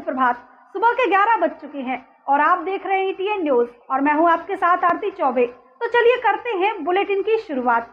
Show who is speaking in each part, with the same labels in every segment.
Speaker 1: सुप्रभात। सुबह के 11 बज चुके हैं और आप देख रहे हैं ETN न्यूज और मैं हूं आपके साथ आरती चौबे। तो चलिए करते हैं बुलेटिन की शुरुआत।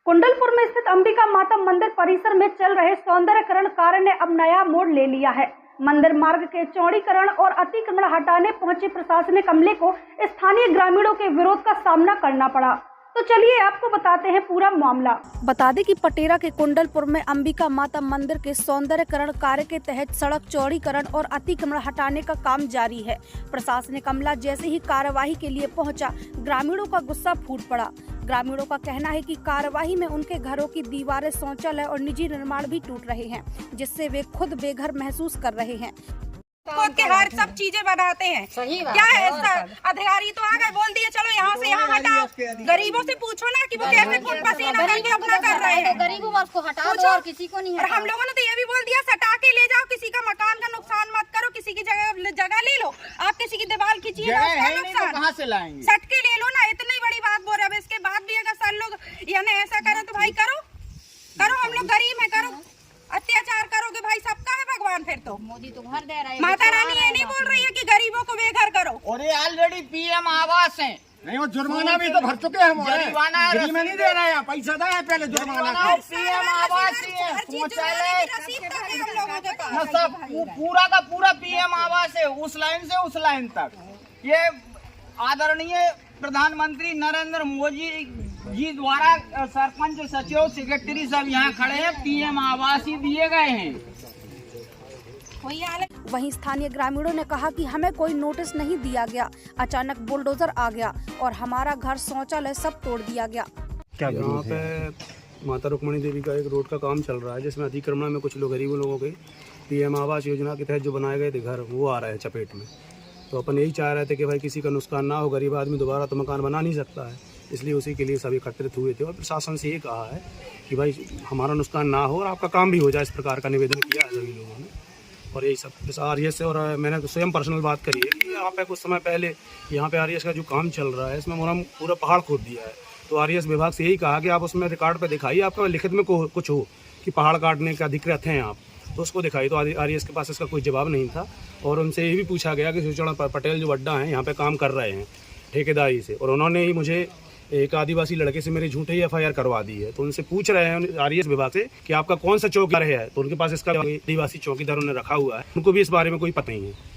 Speaker 1: कुंडलपुर में स्थित अंबिका माता मंदिर परिसर में चल रहे सौंदर्यकरण कार्य ने अब नया मोड़ ले लिया है। मंदिर मार्ग के चौड़ीकरण और अतिक्रमण हटाने पहुंचे प्रशासनिक अमले को स्थानीय ग्रामीणों के विरोध का सामना करना पड़ा। तो चलिए आपको बताते हैं पूरा मामला। बता दें कि पटेरा के कुंडलपुर में अंबिका माता मंदिर के सौंदर्यकरण कार्य के तहत सड़क चौड़ीकरण और अतिक्रमण हटाने का काम जारी है। प्रशासनिक अमला जैसे ही कार्यवाही के लिए पहुंचा, ग्रामीणों का गुस्सा फूट पड़ा। ग्रामीणों का कहना है कि कार्यवाही में उनके घरों की दीवारें, शौचालय और निजी निर्माण भी टूट रहे हैं, जिससे वे खुद बेघर महसूस कर रहे हैं।
Speaker 2: खुद के हर सब चीजें बनाते हैं। सही बात क्या है अधिकारी तो आ गए, बोल दिए चलो यहाँ से यहाँ हटाओ। गरीबों से पूछो ना कि वो कैसे खुद पसीना करके अपना कर रहे हैं।
Speaker 3: गरीबों को हटा दो और किसी को नहीं।
Speaker 2: और हम लोगों ने तो ये भी बोल दिया सटा के ले जाओ, किसी का मकान का नुकसान मत करो, किसी की जगह ले लो। आप किसी की दीवार खींचिए,
Speaker 4: कहाँ से लाएंगे?
Speaker 2: सट के ले लो ना, इतनी बड़ी बात बोल रहे। अब इसके बाद भी अगर सर लोग यानी ऐसा करें तो भाई करो, हम लोग गरीब है, करो। अत्याचार करोगे भाई सबका है भगवान। फिर तो
Speaker 3: मोदी तो घर दे रहे हैं।
Speaker 2: माता रानी ये नहीं बोल रही है कि गरीबों को बेघर करो।
Speaker 4: और ये ऑलरेडी PM आवास है।
Speaker 5: नहीं, वो जुर्माना भी तो भर चुके हैं।
Speaker 4: जुर्माना
Speaker 5: में नहीं दे रहे हैं, पैसा दे पहले जुर्माना।
Speaker 4: PM आवास ही है, शौचालय सब पूरा का पूरा PM आवास है, उस लाइन से उस लाइन तक। ये आदरणीय प्रधानमंत्री नरेंद्र मोदी जी द्वारा सरपंच, सचिव, सेक्रेटरी सब यहाँ खड़े हैं, PM आवास ही दिए गए हैं।
Speaker 1: वहीं स्थानीय ग्रामीणों ने कहा कि हमें कोई नोटिस नहीं दिया गया, अचानक बुलडोजर आ गया और हमारा घर, शौचालय सब तोड़ दिया गया।
Speaker 6: क्या यहाँ पे माता रुक्मणी देवी का एक रोड का काम चल रहा है, जिसमें अतिक्रमण में कुछ लोग गरीबों लोगों के PM आवास योजना के तहत जो बनाए गए थे घर, वो आ रहे हैं चपेट में। तो अपन यही चाह रहे थे कि भाई किसी का नुकसान ना हो, गरीब आदमी दोबारा तो मकान बना नहीं सकता है, इसलिए उसी के लिए सभी एकत्रित हुए थे और प्रशासन से ये कहा है कि भाई हमारा नुकसान ना हो और आपका काम भी हो जाए, इस प्रकार का निवेदन किया है सभी लोगों ने। और यही सब RES से, और मैंने तो स्वयं पर्सनल बात करी है कि यहाँ पे कुछ समय पहले यहाँ पे RES का जो काम चल रहा है, इसमें उन्होंने पूरा पहाड़ खोद दिया है। तो RES विभाग से यही कहा कि आप उसमें रिकॉर्ड पे दिखाइए, आपका लिखित में कुछ हो कि पहाड़ काटने के अधिकृत हैं आप, तो उसको दिखाई। तो RES के पास इसका कोई जवाब नहीं था। और उनसे ये भी पूछा गया कि सूचना पटेल जो अड्डा हैं यहाँ पे काम कर रहे हैं ठेकेदारी से, और उन्होंने ही मुझे एक आदिवासी लड़के से मेरी झूठे FIR करवा दी है। तो उनसे पूछ रहे हैं RES विभाग से कि आपका कौन सा चौकीदार है, तो उनके पास इसका आदिवासी चौकीदार उन्होंने रखा हुआ है, उनको भी इस बारे में कोई पता नहीं है।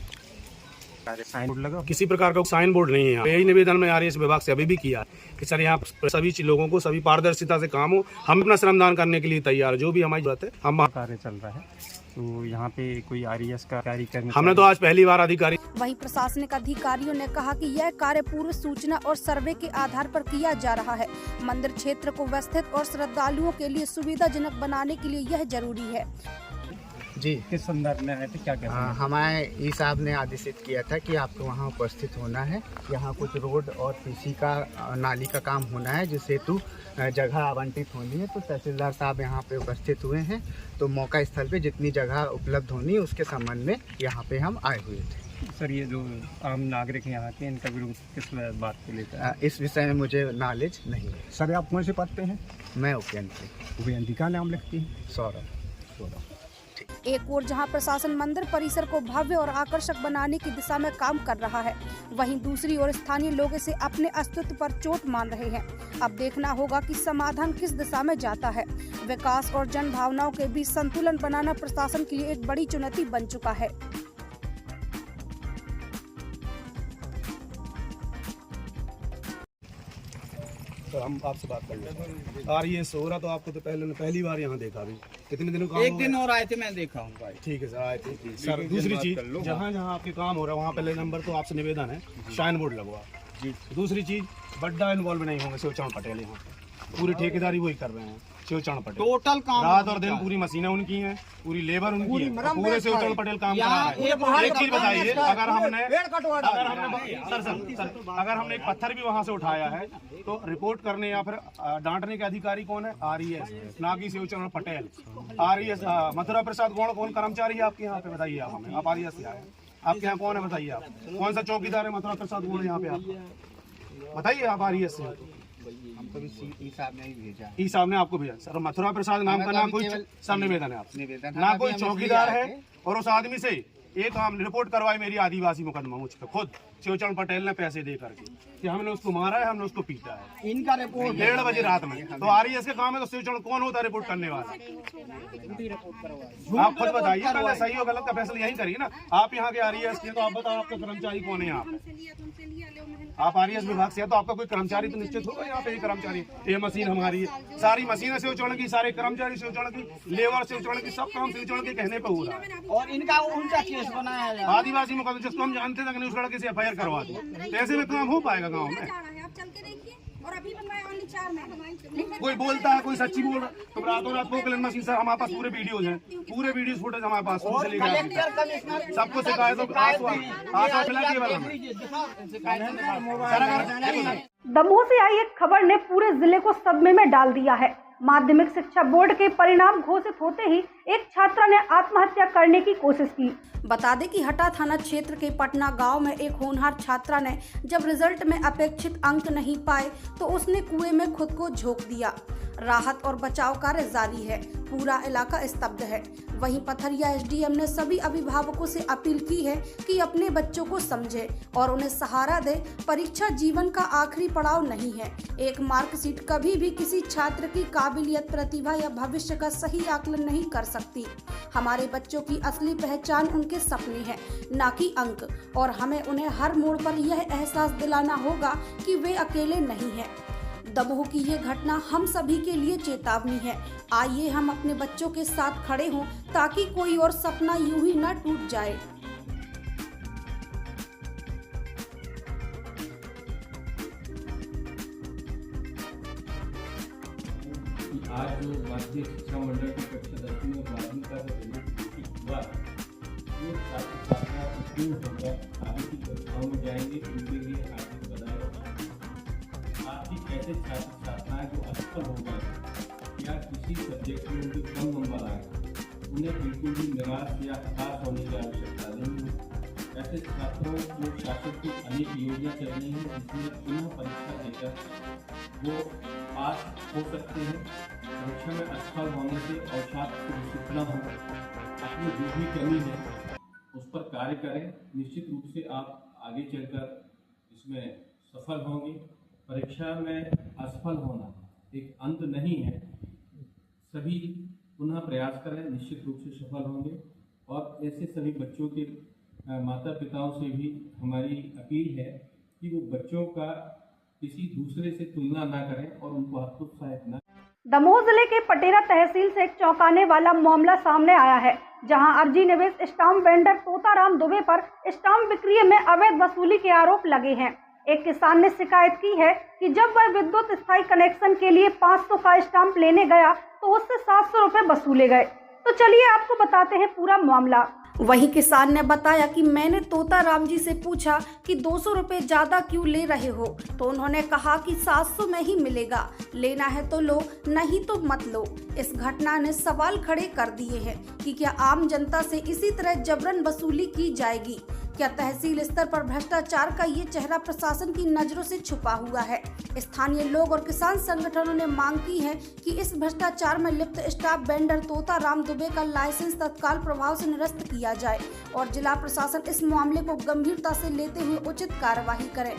Speaker 5: साइन बोर्ड लगा, किसी
Speaker 6: प्रकार का साइन बोर्ड नहीं है। यही निवेदन में RES विभाग से अभी भी किया कि सर यहाँ सभी लोगों को सभी पारदर्शिता से काम हो, हम अपना श्रमदान करने के लिए तैयार, जो भी हमारी जरूरत है हम
Speaker 5: कार्य चल रहा है। तो यहाँ पे कोई RES का कार्य करने,
Speaker 6: हमने तो आज पहली बार अधिकारी।
Speaker 1: वहीं प्रशासनिक अधिकारियों ने कहा कि यह कार्य पूर्व सूचना और सर्वे के आधार पर किया जा रहा है। मंदिर क्षेत्र को व्यवस्थित और श्रद्धालुओं के लिए सुविधाजनक बनाने के लिए यह जरूरी है।
Speaker 5: जी, किस संदर्भ में आए थे, क्या कहते हैं?
Speaker 4: हमारे ई साहब ने आदेशित किया था कि आपको वहाँ उपस्थित होना है। यहाँ कुछ रोड और PC का नाली का काम होना है, जिस हेतु जगह आवंटित होनी है। तो तहसीलदार साहब यहाँ पे उपस्थित हुए हैं। तो मौका स्थल पे जितनी जगह उपलब्ध होनी है उसके संबंध में यहाँ पे हम आए हुए थे।
Speaker 5: सर, ये जो आम नागरिक यहाँ के, इनका विरोध किस बात को लेकर?
Speaker 4: इस विषय में मुझे नॉलेज नहीं है।
Speaker 5: सर, आप कौन से पद पे हैं?
Speaker 4: मैं उपयंत्री
Speaker 5: का नाम लिखती है?
Speaker 4: सौरभ।
Speaker 1: एक ओर जहां प्रशासन मंदिर परिसर को भव्य और आकर्षक बनाने की दिशा में काम कर रहा है, वहीं दूसरी ओर स्थानीय लोग इसे अपने अस्तित्व पर चोट मान रहे हैं। अब देखना होगा कि समाधान किस दिशा में जाता है। विकास और जन भावनाओं के बीच संतुलन बनाना प्रशासन के लिए एक बड़ी चुनौती बन चुका है।
Speaker 6: तो हम आपसे बात कर लेते हैं। RES हो रहा, तो आपको तो पहली बार यहाँ देखा अभी, कितने दिनों का?
Speaker 4: एक दिन और आए थे, मैं देखा हूँ भाई।
Speaker 6: ठीक है सर, आए थे। सर, दूसरी चीज, जहाँ जहाँ आपके काम हो रहा है वहाँ पहले नंबर तो आपसे निवेदन है साइन बोर्ड लगवा जी। दूसरी चीज, बड्डा इन्वॉल्व नहीं होंगे शिवचरण पटेल, यहाँ पूरी ठेकेदारी वही कर रहे हैं शिवचरण पटेल।
Speaker 4: टोटल काम
Speaker 6: रात और दिन, पूरी मशीनें उनकी हैं, पूरी लेबर उनकी है, पूरे शिवचरण पटेल काम कर रहा है। एक चीज बताइए, अगर हमने अगर हमने एक पत्थर भी वहाँ से उठाया है तो रिपोर्ट करने या फिर डांटने के अधिकारी कौन है? RES, ना कि शिवचरण पटेल। RES मथुरा प्रसाद गौड़ कौन कर्मचारी है आपके यहाँ पे? बताइए आप हमें, आप RES से आए, आपके यहाँ कौन है बताइए? आप कौन सा चौकीदार है मथुरा प्रसाद गौड़ यहाँ पे? आप बताइए, आप RES से ई साहब ने आपको भेजा सर, मथुरा प्रसाद नाम का नाम कोई सब निवेदन है आप ना कोई चौकीदार है, और उस आदमी से एक हम रिपोर्ट करवाई मेरी आदिवासी मुकदमा मुझ पे खुद शिवचरण पटेल ने पैसे दे करके कि हमने उसको मारा है, हमने उसको पीटा है।
Speaker 4: इनका रिपोर्ट
Speaker 6: 1:30 बजे रात में तो RES के काम है, तो शिवचरण कौन होता है रिपोर्ट करने वाला? आप खुद बताइए, पहले सही हो गलत का फैसला यही करिए ना। आप यहाँ के RES के, तो आप बताओ आपके कर्मचारी कौन है यहाँ पे? आप RES विभाग से है तो आपका कोई कर्मचारी तो निश्चित होगा यहाँ पे। कर्मचारी, ये मशीन हमारी है, सारी मशीनें शिवचरण की, सारे कर्मचारी शिवचरण की, लेबर शिवचरण की, सब काम शिवचरण के कहने पे हो रहा है।
Speaker 4: और इनका उल्टा केस बनाया जाए।
Speaker 6: आदिवासी मुकदमा जिसको हम जानते थे कि उस लड़के से FIR करवा दो, तो ऐसे में काम हो पाएगा गाँव में?
Speaker 2: आप चल के देखिए, और अभी बनवाया only 4 में।
Speaker 6: कोई बोलता है, कोई सच्ची बोल रहा है, तो रातों रात पोकलन मशीन सर हमारे पास पूरे वीडियोज हैं, पूरे वीडियो फुटेज हमारे पास
Speaker 4: कलेक्टर कमिश्नर
Speaker 6: सबको शिकायत
Speaker 1: दमोह से आई एक खबर ने पूरे जिले को सदमे में डाल दिया है। माध्यमिक शिक्षा बोर्ड के परिणाम घोषित होते ही एक छात्रा ने आत्महत्या करने की कोशिश की। बता दें कि हटा थाना क्षेत्र के पटना गांव में एक होनहार छात्रा ने जब रिजल्ट में अपेक्षित अंक नहीं पाए तो उसने कुएं में खुद को झोंक दिया। राहत और बचाव कार्य जारी है, पूरा इलाका स्तब्ध है। वहीं पथरिया SDM ने सभी अभिभावकों से अपील की है कि अपने बच्चों को समझे और उन्हें सहारा दे। परीक्षा जीवन का आखिरी पड़ाव नहीं है। एक मार्कशीट कभी भी किसी छात्र की काबिलियत, प्रतिभा या भविष्य का सही आकलन नहीं कर सकती। हमारे बच्चों की असली पहचान उनके सपने हैं, ना कि अंक, और हमें उन्हें हर मोड़ पर यह एहसास दिलाना होगा कि वे अकेले नहीं हैं। दमोह की ये घटना हम सभी के लिए चेतावनी है। आइए हम अपने बच्चों के साथ खड़े हों ताकि कोई और सपना यूं ही न टूट जाए।
Speaker 7: आज जो माध्यमिक शिक्षा मंडल की कक्षा 10वीं और 12वीं का हुआ, ये छात्र छात्रा उत्तीर्ण होकर आगे की कक्षाओं में जाएंगे, उनके लिए आर्थिक बनाए आर्थिक ऐसे छात्र छात्राएं जो असफल हो गए या किसी सब्जेक्ट में उनके कम नंबर आए, उन्हें बिल्कुल भी निराश या हताश होने की आवश्यकता नहीं है। ऐसे छात्रों को शासन की अनेक योजना चल रही है जिसमें पुनः परीक्षा देकर वो पास हो सकते हैं। परीक्षा में असफल होने से और छात्र को डिसिप्लिन हो, अपनी जो भी कमी है उस पर कार्य करें। निश्चित रूप से आप आगे चलकर इसमें सफल होंगे। परीक्षा में असफल होना एक अंत नहीं है, सभी पुनः प्रयास करें, निश्चित रूप से सफल होंगे। और ऐसे सभी बच्चों के माता पिताओं से भी हमारी अपील है कि वो बच्चों का किसी दूसरे से तुलना ना करें और उनको हतोत्साहित न।
Speaker 1: दमोह जिले के पटेरा तहसील से एक चौंकाने वाला मामला सामने आया है, जहां अर्जी निवेश स्टाम्प वेंडर तोताराम दुबे पर स्टाम्प बिक्री में अवैध वसूली के आरोप लगे हैं। एक किसान ने शिकायत की है कि जब वह विद्युत स्थायी कनेक्शन के लिए 500 का स्टाम्प लेने गया तो उससे 700 रुपए वसूले गए। तो चलिए आपको बताते हैं पूरा मामला। वहीं किसान ने बताया कि मैंने तोताराम जी से पूछा कि 200 रुपए ज्यादा क्यों ले रहे हो, तो उन्होंने कहा कि 700 में ही मिलेगा, लेना है तो लो, नहीं तो मत लो। इस घटना ने सवाल खड़े कर दिए हैं कि क्या आम जनता से इसी तरह जबरन वसूली की जाएगी? क्या तहसील स्तर पर भ्रष्टाचार का ये चेहरा प्रशासन की नजरों से छुपा हुआ है? स्थानीय लोग और किसान संगठनों ने मांग की है कि इस भ्रष्टाचार में लिप्त स्टाफ वेंडर तोताराम दुबे का लाइसेंस तत्काल प्रभाव से निरस्त किया जाए और जिला प्रशासन इस मामले को गंभीरता से लेते हुए उचित कार्यवाही करे।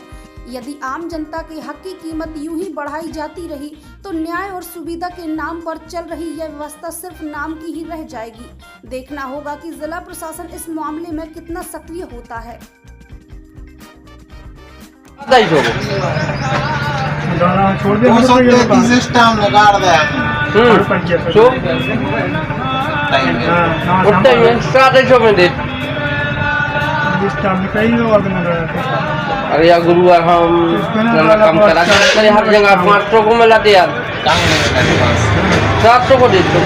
Speaker 1: यदि आम जनता के हक की कीमत यूं ही बढ़ाई जाती रही तो न्याय और सुविधा के नाम पर चल रही यह व्यवस्था सिर्फ नाम की ही रह जाएगी। देखना होगा कि जिला प्रशासन इस मामले में कितना सक्रिय होता है।
Speaker 8: अरे यार गुरुवार हम कम करा के हर जगह 500 को मिला दे यार, 700 को दे दो।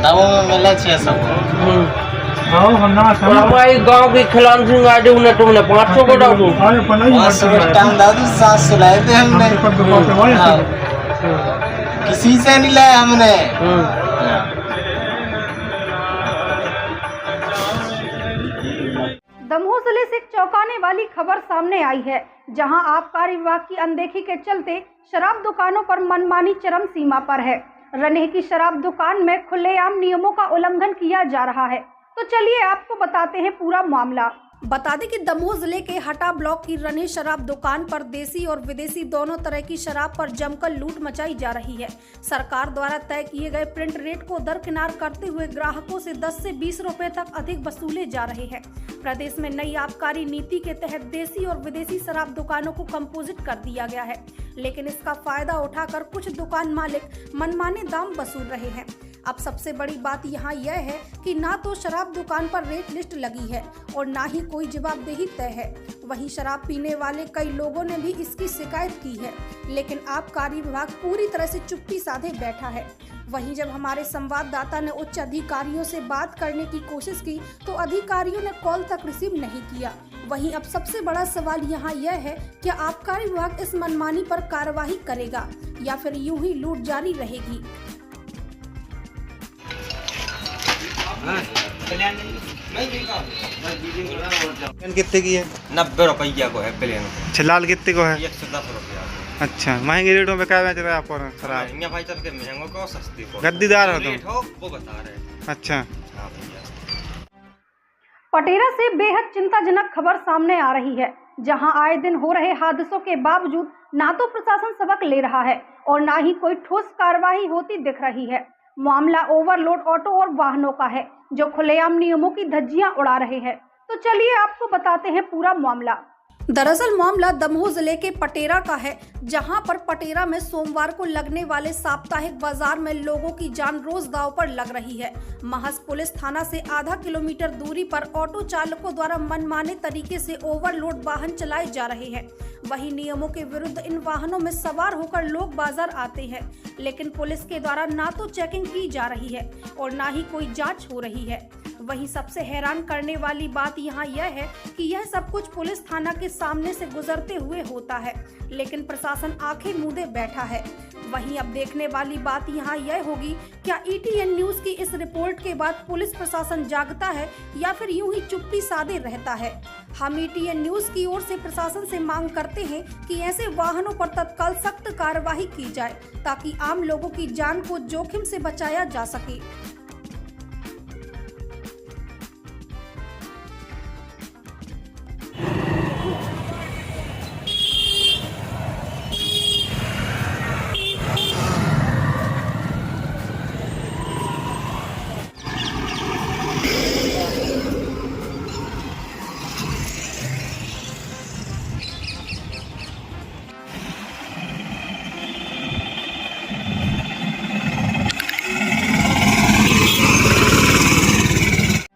Speaker 4: दवा में मिला 600
Speaker 8: हमारे गांव के खिलान सिंह आए उन्हें तुमने 500 को डाल दो।
Speaker 4: 700 लाए थे हमने, किसी से नहीं लाया हमने।
Speaker 1: दमोह जिले से एक चौंकाने वाली वाली खबर सामने आई है, जहां आबकारी विभाग की अनदेखी के चलते शराब दुकानों पर मनमानी चरम सीमा पर है। रनेह की शराब दुकान में खुलेआम नियमों का उल्लंघन किया जा रहा है। तो चलिए आपको बताते हैं पूरा मामला। बता दें कि दमोह जिले के हटा ब्लॉक की रनेह शराब दुकान पर देसी और विदेशी दोनों तरह की शराब पर जमकर लूट मचाई जा रही है। सरकार द्वारा तय किए गए प्रिंट रेट को दरकिनार करते हुए ग्राहकों से 10 से 20 रुपए तक अधिक वसूले जा रहे हैं। प्रदेश में नई आबकारी नीति के तहत देसी और विदेशी शराब दुकानों को कंपोजिट कर दिया गया है, लेकिन इसका फायदा उठाकर कुछ दुकान मालिक मनमाने दाम वसूल रहे हैं। अब सबसे बड़ी बात यहाँ यह है कि ना तो शराब दुकान पर रेट लिस्ट लगी है और ना ही कोई जवाबदेही तय है। वहीं शराब पीने वाले कई लोगों ने भी इसकी शिकायत की है, लेकिन आबकारी विभाग पूरी तरह से चुप्पी साधे बैठा है। वहीं जब हमारे संवाददाता ने उच्च अधिकारियों से बात करने की कोशिश की तो अधिकारियों ने कॉल तक रिसीव नहीं किया। वहीं अब सबसे बड़ा सवाल यहाँ यह है कि आबकारी विभाग इस मनमानी पर कार्रवाई करेगा या फिर यूं ही लूट जारी रहेगी।
Speaker 9: कितने की है?
Speaker 8: 90 रुपया को है प्लेन।
Speaker 9: लाल कितने को है?
Speaker 8: 110 रुपया।
Speaker 9: अच्छा, महंगे रेटों में क्या बेच रहे हैं आप और शराब?
Speaker 8: यहाँ भाई तब के महंगो को सस्ती को
Speaker 9: गद्दीदार हो
Speaker 8: रेट हो वो बता रहे हैं।
Speaker 9: अच्छा,
Speaker 8: हाँ भैया।
Speaker 1: पटेरा से बेहद चिंताजनक खबर सामने आ रही है, जहां आए दिन हो रहे हादसों के बावजूद ना तो प्रशासन सबक ले रहा है और ना ही कोई ठोस कार्रवाई होती दिख रही है। मामला ओवरलोड ऑटो और वाहनों का है, जो खुलेआम नियमों की धज्जियां उड़ा रहे हैं। तो चलिए आपको बताते हैं पूरा मामला। दरअसल मामला दमोह जिले के पटेरा का है, जहां पर पटेरा में सोमवार को लगने वाले साप्ताहिक बाजार में लोगों की जान रोज दांव पर लग रही है। महज पुलिस थाना से आधा किलोमीटर दूरी पर ऑटो चालकों द्वारा मनमाने तरीके से ओवरलोड वाहन चलाए जा रहे हैं। वहीं नियमों के विरुद्ध इन वाहनों में सवार होकर लोग बाजार आते हैं, लेकिन पुलिस के द्वारा ना तो चेकिंग की जा रही है और ना ही कोई जांच हो रही है। वहीं सबसे हैरान करने वाली बात यहाँ यह है कि यह सब कुछ पुलिस थाना के सामने से गुजरते हुए होता है, लेकिन प्रशासन आंखें मूंदे बैठा है। वहीं अब देखने वाली बात यहाँ यह होगी, क्या ETN न्यूज की इस रिपोर्ट के बाद पुलिस प्रशासन जागता है या फिर यूं ही चुप्पी साधे रहता है। हम ETN न्यूज की ओर से प्रशासन से मांग करते हैं कि ऐसे वाहनों पर तत्काल सख्त कार्रवाई की जाए, ताकि आम लोगों की जान को जोखिम से बचाया जा सके।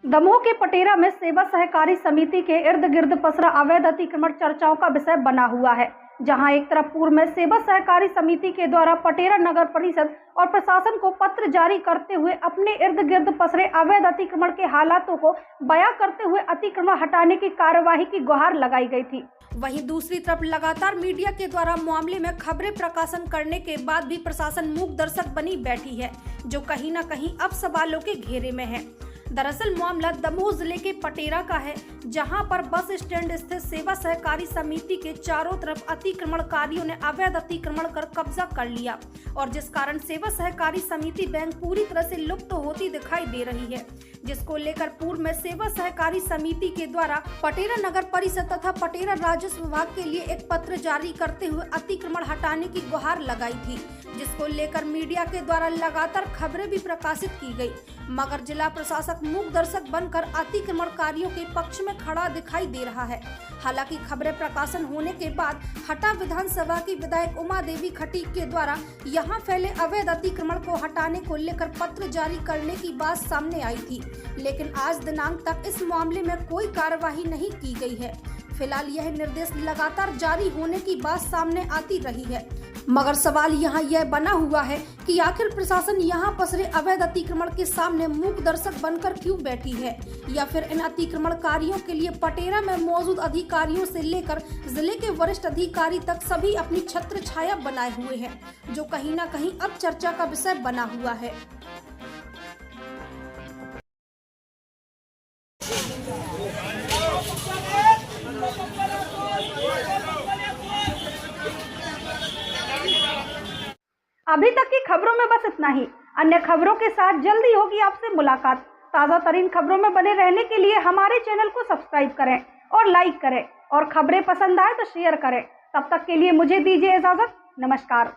Speaker 1: दमोह के पटेरा में सेवा सहकारी समिति के इर्द गिर्द पसरा अवैध अतिक्रमण चर्चाओं का विषय बना हुआ है, जहां एक तरफ पूर्व में सेवा सहकारी समिति के द्वारा पटेरा नगर परिषद और प्रशासन को पत्र जारी करते हुए अपने इर्द गिर्द पसरे अवैध अतिक्रमण के हालातों को बयां करते हुए अतिक्रमण हटाने की कार्यवाही की गुहार लगाई गई थी। वहीं दूसरी तरफ लगातार मीडिया के द्वारा मामले में खबरें प्रकाशन करने के बाद भी प्रशासन मूक दर्शक बनी बैठी है, जो कहीं न कहीं अब सवालों के घेरे में है। दरअसल मामला दमोह जिले के पटेरा का है, जहां पर बस स्टैंड स्थित सेवा सहकारी समिति के चारों तरफ अतिक्रमणकारियों ने अवैध अतिक्रमण कर कब्जा कर लिया और जिस कारण सेवा सहकारी समिति बैंक पूरी तरह से लुप्त होती दिखाई दे रही है, जिसको लेकर पूर्व में सेवा सहकारी समिति के द्वारा पटेरा नगर परिषद तथा पटेरा राजस्व विभाग के लिए एक पत्र जारी करते हुए अतिक्रमण हटाने की गुहार लगाई थी, जिसको लेकर मीडिया के द्वारा लगातार खबरें भी प्रकाशित की गई, मगर जिला प्रशासक मूक दर्शक बनकर अतिक्रमणकारियों के पक्ष में खड़ा दिखाई दे रहा है। हालांकि खबरें प्रकाशन होने के बाद हटा विधानसभा की विधायक उमा देवी खटीक के द्वारा यहां फैले अवैध अतिक्रमण को हटाने को लेकर पत्र जारी करने की बात सामने आई थी, लेकिन आज दिनांक तक इस मामले में कोई कार्यवाही नहीं की गई है। फिलहाल यह निर्देश लगातार जारी होने की बात सामने आती रही है, मगर सवाल यहाँ यह बना हुआ है कि आखिर प्रशासन यहाँ पसरे अवैध अतिक्रमण के सामने मूक दर्शक बनकर क्यों बैठी है, या फिर इन अतिक्रमणकारियों के लिए पटेरा में मौजूद अधिकारियों से लेकर जिले के वरिष्ठ अधिकारी तक सभी अपनी छत्र छाया बनाए हुए हैं, जो कहीं न कहीं अब चर्चा का विषय बना हुआ है। अभी तक की खबरों में बस इतना ही। अन्य खबरों के साथ जल्दी होगी आपसे मुलाकात। ताज़ा तरीन खबरों में बने रहने के लिए हमारे चैनल को सब्सक्राइब करें और लाइक करें, और खबरें पसंद आए तो शेयर करें। तब तक के लिए मुझे दीजिए इजाजत। नमस्कार।